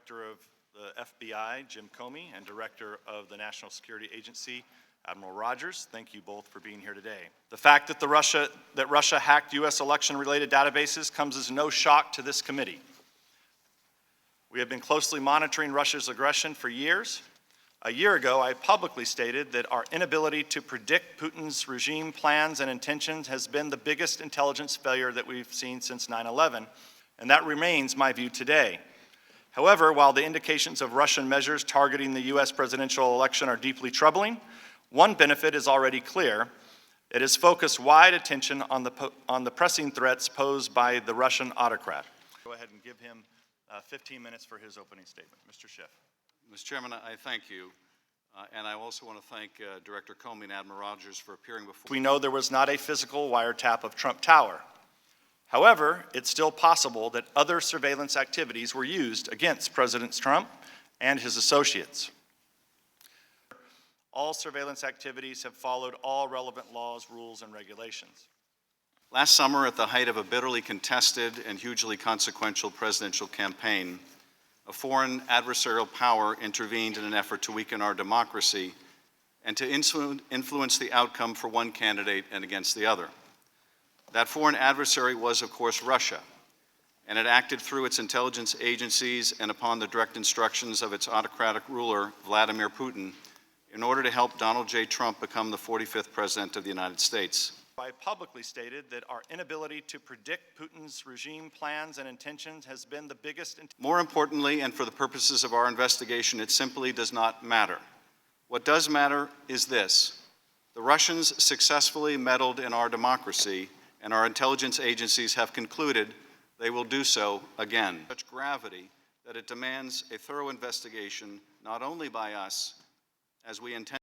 Director of the FBI, Jim Comey, and Director of the National Security Agency, Admiral Rogers. Thank you both for being here today. The fact that Russia hacked U.S. election-related databases comes as no shock to this committee. We have been closely monitoring Russia's aggression for years. A year ago, I publicly stated that our inability to predict Putin's regime plans and intentions has been the biggest intelligence failure that we've seen since 9/11, and that remains my view today. However, while the indications of Russian measures targeting the U.S. presidential election are deeply troubling, one benefit is already clear. It has focused wide attention on the pressing threats posed by the Russian autocrat. Go ahead and give him 15 minutes for his opening statement. Mr. Schiff. Mr. Chairman, I thank you, and I also want to thank Director Comey and Admiral Rogers for appearing before. We know there was not a physical wiretap of Trump Tower. However, it's still possible that other surveillance activities were used against President Trump and his associates. All surveillance activities have followed all relevant laws, rules, and regulations. Last summer, at the height of a bitterly contested and hugely consequential presidential campaign, a foreign adversarial power intervened in an effort to weaken our democracy and to influence the outcome for one candidate and against the other. That foreign adversary was, of course, Russia, and it acted through its intelligence agencies and upon the direct instructions of its autocratic ruler, Vladimir Putin, in order to help Donald J. Trump become the 45th President of the United States. I publicly stated that our inability to predict Putin's regime plans and intentions has been the biggest. More importantly, and for the purposes of our investigation, it simply does not matter. What does matter is this: the Russians successfully meddled in our democracy, and our intelligence agencies have concluded they will do so again. Such gravity that it demands a thorough investigation, not only by us, as we intend